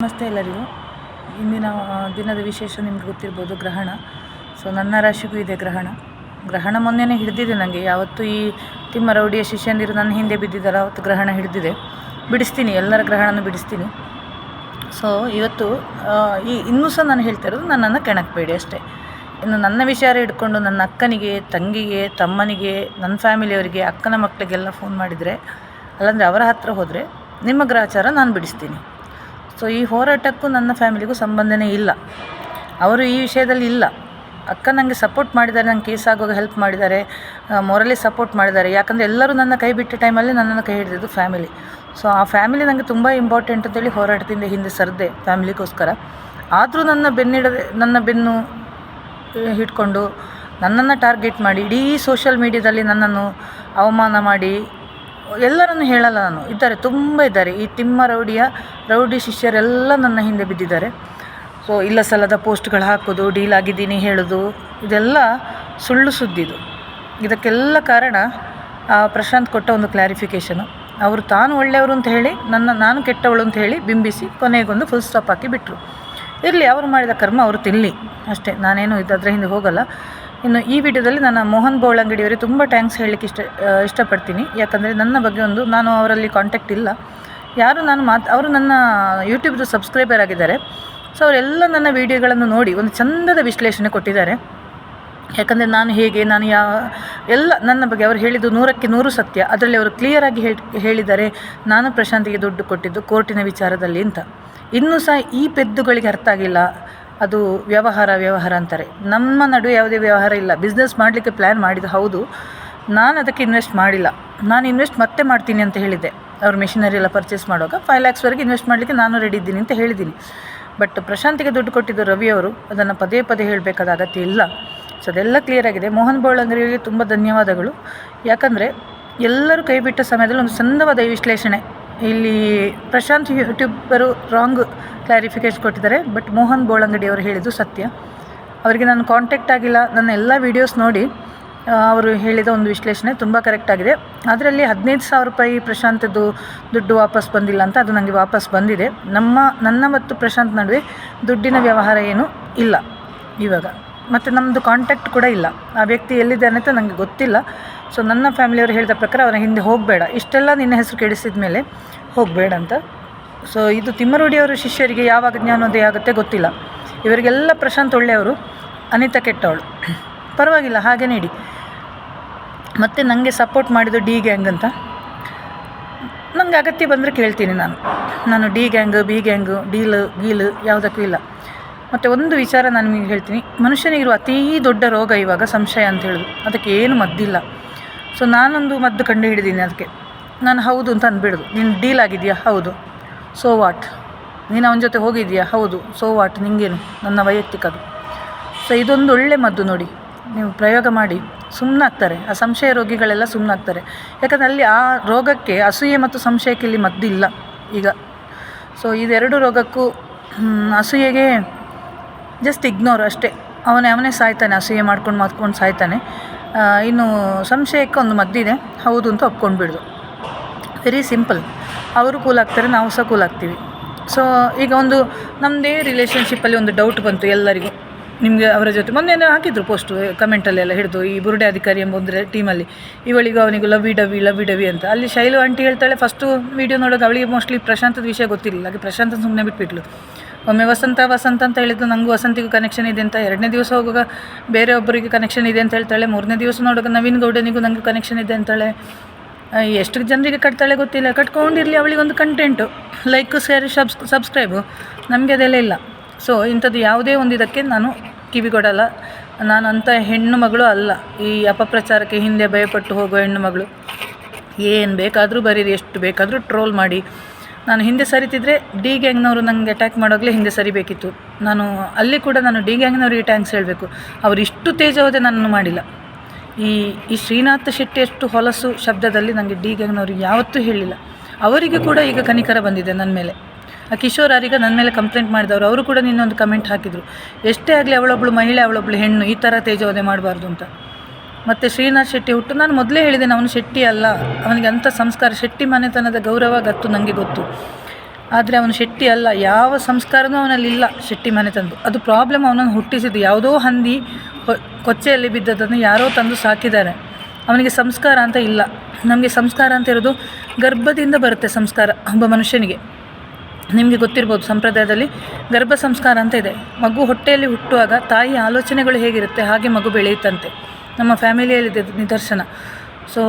ನಮಸ್ತೆ ಎಲ್ಲರಿಗೂ. ಇಂದಿನ ದಿನದ ವಿಶೇಷ ನಿಮ್ಗೆ ಗೊತ್ತಿರ್ಬೋದು, ಗ್ರಹಣ. ಸೊ ನನ್ನ ರಾಶಿಗೂ ಇದೆ ಗ್ರಹಣ ಮೊನ್ನೆನೇ ಹಿಡಿದಿದೆ ನನಗೆ. ಯಾವತ್ತು ಈ ತಿಮ್ಮ ರೌಡಿಯ ಶಿಷ್ಯಂದಿರು ನನ್ನ ಹಿಂದೆ ಬಿದ್ದಿದ್ದಾರೆ ಅವತ್ತು ಗ್ರಹಣ ಹಿಡಿದಿದೆ. ಬಿಡಿಸ್ತೀನಿ, ಎಲ್ಲರ ಗ್ರಹಣನೂ ಬಿಡಿಸ್ತೀನಿ. ಸೊ ಇವತ್ತು ಇನ್ನೂ ಸಹ ನಾನು ಹೇಳ್ತಾ ಇರೋದು, ನನ್ನನ್ನು ಕೆಣಕಬೇಡಿ ಅಷ್ಟೇ. ಇನ್ನು ನನ್ನ ವಿಚಾರ ಹಿಡ್ಕೊಂಡು ನನ್ನ ಅಕ್ಕನಿಗೆ, ತಂಗಿಗೆ, ತಮ್ಮನಿಗೆ, ನನ್ನ ಫ್ಯಾಮಿಲಿಯವರಿಗೆ, ಅಕ್ಕನ ಮಕ್ಕಳಿಗೆಲ್ಲ ಫೋನ್ ಮಾಡಿದರೆ, ಅಲ್ಲಾಂದರೆ ಅವರ ಹತ್ರ ಹೋದರೆ ನಿಮ್ಮ ಗ್ರಹಚಾರ ನಾನು ಬಿಡಿಸ್ತೀನಿ. ಸೊ ಈ ಹೋರಾಟಕ್ಕೂ ನನ್ನ ಫ್ಯಾಮಿಲಿಗೂ ಸಂಬಂಧನೇ ಇಲ್ಲ. ಅವರು ಈ ವಿಷಯದಲ್ಲಿ ಇಲ್ಲ. ಅಕ್ಕ ನನಗೆ ಸಪೋರ್ಟ್ ಮಾಡಿದ್ದಾರೆ, ನಂಗೆ ಕೇಸ್ ಆಗುವಾಗ ಹೆಲ್ಪ್ ಮಾಡಿದ್ದಾರೆ, ಮೊರಲಿ ಸಪೋರ್ಟ್ ಮಾಡಿದ್ದಾರೆ. ಯಾಕಂದರೆ ಎಲ್ಲರೂ ನನ್ನ ಕೈ ಬಿಟ್ಟ ಟೈಮಲ್ಲಿ ನನ್ನನ್ನು ಕೈ ಹಿಡಿದಿದ್ದು ಫ್ಯಾಮಿಲಿ. ಸೊ ಆ ಫ್ಯಾಮಿಲಿ ನನಗೆ ತುಂಬ ಇಂಪಾರ್ಟೆಂಟ್ ಅಂತೇಳಿ ಹೋರಾಟದಿಂದ ಹಿಂದೆ ಸರಿದೆ ಫ್ಯಾಮಿಲಿಗೋಸ್ಕರ. ಆದರೂ ನನ್ನ ಬೆನ್ನು ಹಿಡ್ಕೊಂಡು ನನ್ನನ್ನು ಟಾರ್ಗೆಟ್ ಮಾಡಿ ಇಡೀ ಸೋಷಿಯಲ್ ಮೀಡ್ಯಾದಲ್ಲಿ ನನ್ನನ್ನು ಅವಮಾನ ಮಾಡಿ, ಎಲ್ಲರನ್ನು ಹೇಳಲ್ಲ ನಾನು, ತುಂಬ ಇದ್ದಾರೆ. ಈ ತಿಮ್ಮ ರೌಡಿ ಶಿಷ್ಯರೆಲ್ಲ ನನ್ನ ಹಿಂದೆ ಬಿದ್ದಿದ್ದಾರೆ. ಸೊ ಇಲ್ಲ ಸಲ್ಲದ ಪೋಸ್ಟ್ಗಳು ಹಾಕೋದು, ಡೀಲ್ ಆಗಿದ್ದೀನಿ ಹೇಳೋದು, ಇದೆಲ್ಲ ಸುಳ್ಳು ಸುದ್ದಿದು. ಇದಕ್ಕೆಲ್ಲ ಕಾರಣ ಪ್ರಶಾಂತ್ ಕೊಟ್ಟ ಒಂದು ಕ್ಲಾರಿಫಿಕೇಷನು. ಅವರು ತಾನು ಒಳ್ಳೆಯವರು ಅಂತ ಹೇಳಿ ನಾನು ಕೆಟ್ಟವಳು ಅಂತ ಹೇಳಿ ಬಿಂಬಿಸಿ ಕೊನೆಗೊಂದು ಫುಲ್ ಸ್ಟಾಪ್ ಹಾಕಿ ಬಿಟ್ಟರು. ಇರಲಿ, ಅವರು ಮಾಡಿದ ಕರ್ಮ ಅವರು ತಿನ್ನಲಿ ಅಷ್ಟೇ. ನಾನೇನು ಅದರ ಹಿಂದೆ ಹೋಗಲ್ಲ. ಇನ್ನು ಈ ವಿಡಿಯೋದಲ್ಲಿ ನಾನು ಮೋಹನ್ ಬೋಳಂಗಡಿಯವರಿಗೆ ತುಂಬ ಥ್ಯಾಂಕ್ಸ್ ಹೇಳಲಿಕ್ಕೆ ಇಷ್ಟಪಡ್ತೀನಿ. ಯಾಕಂದರೆ ನನ್ನ ಬಗ್ಗೆ ನಾನು ಅವರಲ್ಲಿ ಕಾಂಟ್ಯಾಕ್ಟ್ ಇಲ್ಲ. ಅವರು ನನ್ನ ಯೂಟ್ಯೂಬ್ದು ಸಬ್ಸ್ಕ್ರೈಬರ್ ಆಗಿದ್ದಾರೆ. ಸೊ ಅವರೆಲ್ಲ ನನ್ನ ವೀಡಿಯೋಗಳನ್ನು ನೋಡಿ ಒಂದು ಚಂದದ ವಿಶ್ಲೇಷಣೆ ಕೊಟ್ಟಿದ್ದಾರೆ. ಯಾಕಂದರೆ ನಾನು ಎಲ್ಲ ನನ್ನ ಬಗ್ಗೆ ಅವರು ಹೇಳಿದ್ದು 100ಕ್ಕೆ 100 ಸತ್ಯ. ಅದರಲ್ಲಿ ಅವರು ಕ್ಲಿಯರಾಗಿ ಹೇಳಿದ್ದಾರೆ, ನಾನು ಪ್ರಶಾಂತಿಗೆ ದುಡ್ಡು ಕೊಟ್ಟಿದ್ದು ಕೋರ್ಟಿನ ವಿಚಾರದಲ್ಲಿ ಅಂತ. ಇನ್ನೂ ಸಹ ಈ ಪೆದ್ದುಗಳಿಗೆ ಅರ್ಥ ಆಗಿಲ್ಲ. ಅದು ವ್ಯವಹಾರ ಅಂತಾರೆ. ನಮ್ಮ ನಡುವೆ ಯಾವುದೇ ವ್ಯವಹಾರ ಇಲ್ಲ. ಬಿಸ್ನೆಸ್ ಮಾಡಲಿಕ್ಕೆ ಪ್ಲ್ಯಾನ್ ಮಾಡಿದ್ದು ಹೌದು, ನಾನು ಅದಕ್ಕೆ ಇನ್ವೆಸ್ಟ್ ಮಾಡಿಲ್ಲ. ನಾನು ಇನ್ವೆಸ್ಟ್ ಮತ್ತೆ ಮಾಡ್ತೀನಿ ಅಂತ ಹೇಳಿದ್ದೆ. ಅವ್ರು ಮೆಷಿನರಿ ಎಲ್ಲ ಪರ್ಚೇಸ್ ಮಾಡುವಾಗ 5 lakhsವರೆಗೆ ಇನ್ವೆಸ್ಟ್ ಮಾಡಲಿಕ್ಕೆ ನಾನು ರೆಡಿ ಇದ್ದೀನಿ ಅಂತ ಹೇಳಿದ್ದೀನಿ. ಬಟ್ ಪ್ರಶಾಂತಿಗೆ ದುಡ್ಡು ಕೊಟ್ಟಿದ್ದು ರವಿ ಅವರು. ಅದನ್ನು ಪದೇ ಹೇಳಬೇಕಾದ ಅಗತ್ಯ ಇಲ್ಲ. ಸೊ ಅದೆಲ್ಲ ಕ್ಲಿಯರ್ ಆಗಿದೆ. ಮೋಹನ್ ಬೋಳಂಗರಿಗೆ ತುಂಬ ಧನ್ಯವಾದಗಳು. ಯಾಕಂದರೆ ಎಲ್ಲರೂ ಕೈ ಬಿಟ್ಟ ಸಮಯದಲ್ಲಿ ಒಂದು ಚಂದವಾದ ವಿಶ್ಲೇಷಣೆ. ಇಲ್ಲಿ ಪ್ರಶಾಂತ್ ಯೂಟ್ಯೂಬರು ರಾಂಗ್ ಕ್ಲಾರಿಫಿಕೇಷನ್ ಕೊಟ್ಟಿದ್ದಾರೆ. ಬಟ್ ಮೋಹನ್ ಬೋಳಂಗಡಿ ಅವರು ಹೇಳಿದ್ದು ಸತ್ಯ. ಅವರಿಗೆ ನಾನು ಕಾಂಟ್ಯಾಕ್ಟ್ ಆಗಿಲ್ಲ. ನನ್ನ ಎಲ್ಲ ವೀಡಿಯೋಸ್ ನೋಡಿ ಅವರು ಹೇಳಿದ ಒಂದು ವಿಶ್ಲೇಷಣೆ ತುಂಬ ಕರೆಕ್ಟ್ ಆಗಿದೆ. ಅದರಲ್ಲಿ 15,000 ರೂಪಾಯಿ ಪ್ರಶಾಂತದ್ದು ದುಡ್ಡು ವಾಪಸ್ ಬಂದಿಲ್ಲ ಅಂತ, ಅದು ನನಗೆ ವಾಪಸ್ ಬಂದಿದೆ. ನನ್ನ ಮತ್ತು ಪ್ರಶಾಂತ್ ನಡುವೆ ದುಡ್ಡಿನ ವ್ಯವಹಾರ ಏನೂ ಇಲ್ಲ ಇವಾಗ. ಮತ್ತು ನಮ್ಮದು ಕಾಂಟ್ಯಾಕ್ಟ್ ಕೂಡ ಇಲ್ಲ. ಆ ವ್ಯಕ್ತಿ ಎಲ್ಲಿದ್ದಾನೆ ಅಂತ ನನಗೆ ಗೊತ್ತಿಲ್ಲ. ಸೊ ನನ್ನ ಫ್ಯಾಮಿಲಿಯವರು ಹೇಳಿದ ಪ್ರಕಾರ ಅವರ ಹಿಂದೆ ಹೋಗಬೇಡ, ಇಷ್ಟೆಲ್ಲ ನಿನ್ನ ಹೆಸರು ಕೆಡಿಸಿದ ಮೇಲೆ ಹೋಗಬೇಡ ಅಂತ. ಸೊ ಇದು ತಿಮ್ಮರೂಡಿಯವರ ಶಿಷ್ಯರಿಗೆ ಯಾವಾಗ ಜ್ಞಾನೋದಯ ಆಗುತ್ತೆ ಗೊತ್ತಿಲ್ಲ. ಇವರಿಗೆಲ್ಲ ಪ್ರಶಾಂತ್ ಒಳ್ಳೆಯವರು, ಅನಿತಾ ಕೆಟ್ಟವಳು. ಪರವಾಗಿಲ್ಲ, ಹಾಗೆ ನೀಡಿ. ಮತ್ತು ನನಗೆ ಸಪೋರ್ಟ್ ಮಾಡಿದ್ದು ಡಿ ಗ್ಯಾಂಗ್ ಅಂತ. ನನಗೆ ಅಗತ್ಯ ಬಂದರೆ ಕೇಳ್ತೀನಿ. ನಾನು ಡಿ ಗ್ಯಾಂಗ್, ಬಿ ಗ್ಯಾಂಗು, ಗೀಲು ಯಾವುದಕ್ಕೂ ಇಲ್ಲ. ಮತ್ತು ಒಂದು ವಿಚಾರ ನಾನು ನಿಮಗೆ ಹೇಳ್ತೀನಿ. ಮನುಷ್ಯನಿಗಿರುವ ಅತೀ ದೊಡ್ಡ ರೋಗ ಇವಾಗ ಸಂಶಯ ಅಂತ ಹೇಳೋದು. ಅದಕ್ಕೆ ಏನು ಮದ್ದಿಲ್ಲ. ಸೊ ನಾನೊಂದು ಮದ್ದು ಕಂಡು ಹಿಡಿದೀನಿ. ಅದಕ್ಕೆ ನಾನು ಹೌದು ಅಂತ ಅಂದ್ಬಿಡೋದು. ನೀನು ಡೀಲ್ ಆಗಿದೆಯಾ? ಹೌದು. So what? ನೀನು ಅವನ ಜೊತೆ ಹೋಗಿದೆಯಾ? ಹೌದು. So what? ನಿಮಗೇನು? ನನ್ನ ವೈಯಕ್ತಿಕ ಅದು. ಸೊ ಇದೊಂದು ಒಳ್ಳೆ ಮದ್ದು ನೋಡಿ, ನೀವು ಪ್ರಯೋಗ ಮಾಡಿ. ಸುಮ್ಮನಾಗ್ತಾರೆ ಆ ಸಂಶಯ ರೋಗಿಗಳೆಲ್ಲ, ಸುಮ್ಮನಾಗ್ತಾರೆ. ಯಾಕಂದರೆ ಅಲ್ಲಿ ಆ ರೋಗಕ್ಕೆ, ಅಸೂಯೆ ಮತ್ತು ಸಂಶಯಕ್ಕೆ ಇಲ್ಲಿ ಮದ್ದಿಲ್ಲ ಈಗ. ಸೊ ಇದೆರಡು ರೋಗಕ್ಕೂ ಅಸೂಯೆಗೆ ಜಸ್ಟ್ ಇಗ್ನೋರ್ ಅಷ್ಟೇ. ಅವನೇ ಸಾಯ್ತಾನೆ, ಅಸೂಯೆ ಮಾಡ್ಕೊಂಡು ಸಾಯ್ತಾನೆ. ಇನ್ನು ಸಂಶಯಕ್ಕೆ ಒಂದು ಮದ್ದಿದೆ, ಹೌದು ಅಂತ ಒಪ್ಕೊಂಡು ಬಿಡೋದು. Very simple. ಅವರು ಕೂಲ್ ಆಗ್ತಾರೆ, ನಾವು ಸಹ ಕೂಲ್ ಆಗ್ತೀವಿ. ಸೊ ಈಗ ನಮ್ಮದೇ ರಿಲೇಷನ್ಶಿಪ್ಪಲ್ಲಿ ಒಂದು ಡೌಟ್ ಬಂತು ಎಲ್ಲರಿಗೂ. ನಿಮಗೆ ಅವರ ಜೊತೆ ಮೊನ್ನೆ ಹಾಕಿದ್ರು ಪೋಸ್ಟು ಕಮೆಂಟಲ್ಲೆಲ್ಲ ಹಿಡಿದು, ಈ ಬುರುಡೆ ಅಧಿಕಾರಿ ಎಂಬ ಒಂದು ಟೀಮಲ್ಲಿ ಇವಳಿಗೂ ಅವನಿಗೂ ಲವಿ ಡವಿ ಅಂತ. ಅಲ್ಲಿ ಶೈಲು ಆಂಟಿ ಹೇಳ್ತಾಳೆ, ಫಸ್ಟು ವೀಡಿಯೋ ನೋಡೋದು ಅವಳಿಗೆ ಮೋಸ್ಟ್ಲಿ ಪ್ರಶಾಂತದ ವಿಷಯ ಗೊತ್ತಿರಲಿಲ್ಲ. ಹಾಗೆ ಪ್ರಶಾಂತನ ಸುಮ್ಮನೆ ಬಿಟ್ಬಿಟ್ಲು. ಒಮ್ಮೆ ವಸಂತ ಅಂತ ಹೇಳಿದ್ದು, ನನಗೂ ವಸಂತಿಗೂ ಕನೆಕ್ಷನ್ ಇದೆ ಅಂತ. 2ನೇ ದಿವಸ ಹೋಗುವಾಗ ಬೇರೆ ಒಬ್ಬರಿಗೆ ಕನೆಕ್ಷನ್ ಇದೆ ಅಂತ ಹೇಳ್ತಾಳೆ. 3ನೇ ದಿವಸ ನೋಡುವಾಗ ನವೀನ್ ಗೌಡನಿಗೂ ನನಗೂ ಕನೆಕ್ಷನ್ ಇದೆ ಅಂತಾಳೆ. ಎಷ್ಟು ಜನರಿಗೆ ಕಟ್ತಾಳೆ ಗೊತ್ತಿಲ್ಲ. ಕಟ್ಕೊಂಡಿರಲಿ, ಅವಳಿಗೊಂದು ಕಂಟೆಂಟು, ಲೈಕ್, ಶೇರ್, ಸಬ್ಸ್ಕ್ರೈಬು. ನಮಗೆ ಅದೆಲ್ಲ ಇಲ್ಲ. ಸೊ ಇಂಥದ್ದು ಯಾವುದೇ ಒಂದು ಇದಕ್ಕೆ ನಾನು ಕಿವಿಗೊಡಲ್ಲ. ನಾನು ಅಂಥ ಹೆಣ್ಣು ಮಗಳು ಅಲ್ಲ. ಈ ಅಪಪ್ರಚಾರಕ್ಕೆ ಹಿಂದೆ ಭಯಪಟ್ಟು ಹೋಗೋ ಹೆಣ್ಣು ಮಗಳು. ಏನು ಬೇಕಾದರೂ ಬರೀರಿ, ಎಷ್ಟು ಬೇಕಾದರೂ ಟ್ರೋಲ್ ಮಾಡಿ. ನಾನು ಹಿಂದೆ ಸರಿತಿದ್ರೆ ಡಿ ಗ್ಯಾಂಗ್ನವರು ನನಗೆ ಅಟ್ಯಾಕ್ ಮಾಡೋಗಲೇ ಹಿಂದೆ ಸರಿಬೇಕಿತ್ತು. ಅಲ್ಲಿ ಕೂಡ ನಾನು ಡಿ ಗ್ಯಾಂಗ್ನವ್ರಿಗೆ ಥ್ಯಾಂಕ್ಸ್ ಹೇಳಬೇಕು. ಅವರು ಇಷ್ಟು ತೇಜೋವಧೆ ನನ್ನನ್ನು ಮಾಡಿಲ್ಲ. ಈ ಶ್ರೀನಾಥ್ ಶೆಟ್ಟಿ ಅಷ್ಟು ಹೊಲಸು ಶಬ್ದದಲ್ಲಿ ನನಗೆ ಡಿ ಗ್ಯಾಂಗ್ನವ್ರಿಗೆ ಯಾವತ್ತೂ ಹೇಳಿಲ್ಲ. ಅವರಿಗೆ ಕೂಡ ಈಗ ಕನಿಕರ ಬಂದಿದೆ ನನ್ನ ಮೇಲೆ. ಆ ಕಿಶೋರ್ ಆರಿಗ ನನ್ನ ಮೇಲೆ ಕಂಪ್ಲೇಂಟ್ ಮಾಡಿದವರು, ಅವರು ಕೂಡ ನಿನ್ನೊಂದು ಕಮೆಂಟ್ ಹಾಕಿದರು, ಎಷ್ಟೇ ಆಗಲಿ ಅವಳೊಬ್ಬಳು ಮಹಿಳೆ, ಅವಳೊಬ್ಬಳು ಹೆಣ್ಣು, ಈ ಥರ ತೇಜೋವಧೆ ಮಾಡಬಾರ್ದು ಅಂತ. ಮತ್ತು ಶ್ರೀನಾಥ್ ಶೆಟ್ಟಿ ಹುಟ್ಟು, ನಾನು ಮೊದಲೇ ಹೇಳಿದ್ದೇನೆ, ಅವನು ಶೆಟ್ಟಿ ಅಲ್ಲ, ಅವನಿಗೆ ಅಂಥ ಸಂಸ್ಕಾರ, ಶೆಟ್ಟಿ ಮನೆತನದ ಗೌರವ ಗತ್ತು ನನಗೆ ಗೊತ್ತು. ಆದರೆ ಅವನು ಶೆಟ್ಟಿ ಅಲ್ಲ, ಯಾವ ಸಂಸ್ಕಾರನೂ ಅವನಲ್ಲಿಲ್ಲ ಶೆಟ್ಟಿ ಮನೆ ತಂದು. ಅದು ಪ್ರಾಬ್ಲಮ್ ಅವನನ್ನು ಹುಟ್ಟಿಸಿದ್ದು. ಯಾವುದೋ ಹಂದಿ ಕೊಚ್ಚೆಯಲ್ಲಿ ಬಿದ್ದದನ್ನು ಯಾರೋ ತಂದು ಸಾಕಿದ್ದಾರೆ. ಅವನಿಗೆ ಸಂಸ್ಕಾರ ಅಂತ ಇಲ್ಲ. ನಮಗೆ ಸಂಸ್ಕಾರ ಅಂತ ಇರೋದು ಗರ್ಭದಿಂದ ಬರುತ್ತೆ. ಸಂಸ್ಕಾರ ಒಬ್ಬ ಮನುಷ್ಯನಿಗೆ, ನಿಮಗೆ ಗೊತ್ತಿರ್ಬೋದು, ಸಂಪ್ರದಾಯದಲ್ಲಿ ಗರ್ಭ ಸಂಸ್ಕಾರ ಅಂತ ಇದೆ. ಮಗು ಹೊಟ್ಟೆಯಲ್ಲಿ ಹುಟ್ಟುವಾಗ ತಾಯಿ ಆಲೋಚನೆಗಳು ಹೇಗಿರುತ್ತೆ ಹಾಗೆ ಮಗು ಬೆಳೆಯುತ್ತಂತೆ. ನಮ್ಮ ಫ್ಯಾಮಿಲಿಯಲ್ಲಿದೆ ನಿದರ್ಶನ. ಸೊ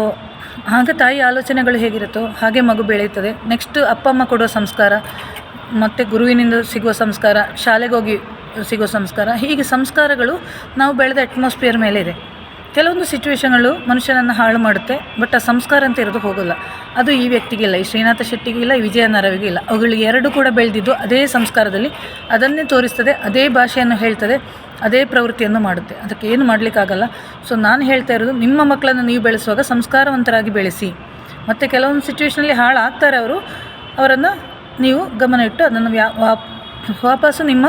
ಆಗ ತಾಯಿ ಆಲೋಚನೆಗಳು ಹೇಗಿರುತ್ತೋ ಹಾಗೆ ಮಗು ಬೆಳೆಯುತ್ತದೆ. ನೆಕ್ಸ್ಟ್ ಅಪ್ಪ ಅಮ್ಮ ಕೊಡೋ ಸಂಸ್ಕಾರ, ಮತ್ತು ಗುರುವಿನಿಂದ ಸಿಗುವ ಸಂಸ್ಕಾರ, ಶಾಲೆಗೆ ಹೋಗಿ ಸಿಗೋ ಸಂಸ್ಕಾರ, ಹೀಗೆ ಸಂಸ್ಕಾರಗಳು ನಾವು ಬೆಳೆದ ಅಟ್ಮಾಸ್ಫಿಯರ್ ಮೇಲೆ ಇದೆ. ಕೆಲವೊಂದು ಸಿಚುವೇಶನ್ಗಳು ಮನುಷ್ಯನನ್ನು ಹಾಳು ಮಾಡುತ್ತೆ, ಬಟ್ ಆ ಸಂಸ್ಕಾರ ಅಂತ ಇರೋದು ಹೋಗೋಲ್ಲ. ಅದು ಈ ವ್ಯಕ್ತಿಗಿಲ್ಲ, ಈ ಶ್ರೀನಾಥ ಶೆಟ್ಟಿಗಿಲ್ಲ, ಈ ವಿಜಯ ನರವಿಗೆ ಇಲ್ಲ. ಅವುಗಳಿಗೆ ಎರಡು ಕೂಡ ಬೆಳೆದಿದ್ದು ಅದೇ ಸಂಸ್ಕಾರದಲ್ಲಿ, ಅದನ್ನೇ ತೋರಿಸ್ತದೆ, ಅದೇ ಭಾಷೆಯನ್ನು ಹೇಳ್ತದೆ, ಅದೇ ಪ್ರವೃತ್ತಿಯನ್ನು ಮಾಡುತ್ತೆ. ಅದಕ್ಕೆ ಏನು ಮಾಡಲಿಕ್ಕಾಗಲ್ಲ. ಸೊ ನಾನು ಹೇಳ್ತಾ ಇರೋದು, ನಿಮ್ಮ ಮಕ್ಕಳನ್ನು ನೀವು ಬೆಳೆಸುವಾಗ ಸಂಸ್ಕಾರವಂತರಾಗಿ ಬೆಳೆಸಿ. ಮತ್ತು ಕೆಲವೊಂದು ಸಿಚುವೇಷನಲ್ಲಿ ಹಾಳಾಗ್ತಾರೆ ಅವರು, ಅವರನ್ನು ನೀವು ಗಮನ ಇಟ್ಟು ಅದನ್ನು ವಾಪಸ್ಸು ನಿಮ್ಮ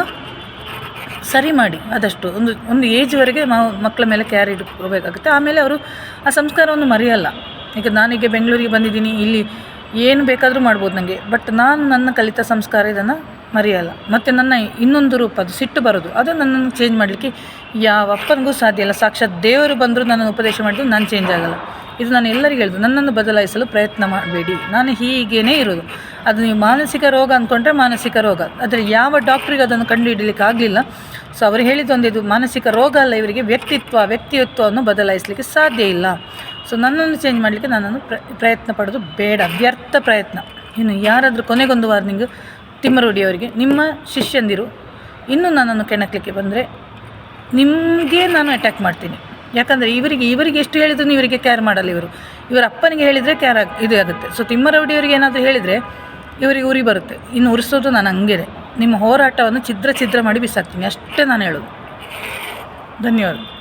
ಸರಿ ಮಾಡಿ. ಆದಷ್ಟು ಒಂದು ಏಜ್ವರೆಗೆ ನಾವು ಮಕ್ಕಳ ಮೇಲೆ ಕೇರ್ ಇಟ್ಕೋಬೇಕಾಗುತ್ತೆ. ಆಮೇಲೆ ಅವರು ಆ ಸಂಸ್ಕಾರವನ್ನು ಮರೆಯಲ್ಲ. ಈಗ ನಾನೀಗ ಬೆಂಗಳೂರಿಗೆ ಬಂದಿದ್ದೀನಿ, ಇಲ್ಲಿ ಏನು ಬೇಕಾದರೂ ಮಾಡ್ಬೋದು ನನಗೆ, ಬಟ್ ನಾನು ನನ್ನ ಕಲಿತ ಸಂಸ್ಕಾರ ಇದನ್ನು ಮರೆಯಲ್ಲ. ಮತ್ತು ನನ್ನ ಇನ್ನೊಂದು ರೂಪ, ಅದು ಸಿಟ್ಟು ಬರೋದು, ಅದು ನನ್ನನ್ನು ಚೇಂಜ್ ಮಾಡಲಿಕ್ಕೆ ಯಾವ ಅಪ್ಪನಿಗೂ ಸಾಧ್ಯ ಇಲ್ಲ. ಸಾಕ್ಷಾತ್ ದೇವರು ಬಂದರೂ ನನ್ನನ್ನು ಉಪದೇಶ ಮಾಡಿದ್ರು ನಾನು ಚೇಂಜ್ ಆಗಲ್ಲ. ಇದು ನಾನು ಎಲ್ಲರಿಗೂ ಹೇಳಿದ್ದು, ನನ್ನನ್ನು ಬದಲಾಯಿಸಲು ಪ್ರಯತ್ನ ಮಾಡಬೇಡಿ, ನಾನು ಹೀಗೇ ಇರೋದು. ಅದು ನೀವು ಮಾನಸಿಕ ರೋಗ ಅಂದ್ಕೊಂಡ್ರೆ ಮಾನಸಿಕ ರೋಗ, ಆದರೆ ಯಾವ ಡಾಕ್ಟ್ರಿಗೆ ಅದನ್ನು ಕಂಡುಹಿಡಲಿಕ್ಕೆ ಆಗಲಿಲ್ಲ. ಸೊ ಅವರು ಹೇಳಿದ್ದೊಂದು, ಇದು ಮಾನಸಿಕ ರೋಗ ಅಲ್ಲ, ಇವರಿಗೆ ವ್ಯಕ್ತಿತ್ವವನ್ನು ಬದಲಾಯಿಸಲಿಕ್ಕೆ ಸಾಧ್ಯ ಇಲ್ಲ. ಸೊ ನನ್ನನ್ನು ಚೇಂಜ್ ಮಾಡಲಿಕ್ಕೆ ನನ್ನನ್ನು ಪ್ರಯತ್ನ ಪಡೋದು ಬೇಡ, ವ್ಯರ್ಥ ಪ್ರಯತ್ನ. ಇನ್ನು ಯಾರಾದರೂ ಕೊನೆಗೊಂದು ವಾರ್ನಿಂಗ್ ತಿಮ್ಮರೋಡಿಯವರಿಗೆ, ನಿಮ್ಮ ಶಿಷ್ಯಂದಿರು ಇನ್ನೂ ನನ್ನನ್ನು ಕೆಣಕಲಿಕ್ಕೆ ಬಂದರೆ ನಿಮಗೆ ನಾನು ಅಟ್ಯಾಕ್ ಮಾಡ್ತೀನಿ. ಯಾಕಂದರೆ ಇವರಿಗೆ ಎಷ್ಟು ಹೇಳಿದ್ರು ಇವರಿಗೆ ಕೇರ್ ಮಾಡಲ್ಲ. ಇವರ ಅಪ್ಪನಿಗೆ ಹೇಳಿದರೆ ಕೇರ್ ಇದು ಆಗುತ್ತೆ. ಸೊ ತಿಮ್ಮರವಡಿಯವರಿಗೆ ಏನಾದರೂ ಹೇಳಿದರೆ ಇವರಿಗೆ ಉರಿ ಬರುತ್ತೆ. ಇನ್ನು ಉರಿಸೋದು ನಾನು ಹಂಗೇನೆ. ನಿಮ್ಮ ಹೋರಾಟವನ್ನು ಛಿದ್ರ ಮಾಡಿ ಬಿಸಾಕ್ತೀನಿ, ಅಷ್ಟೇ ನಾನು ಹೇಳೋದು. ಧನ್ಯವಾದ.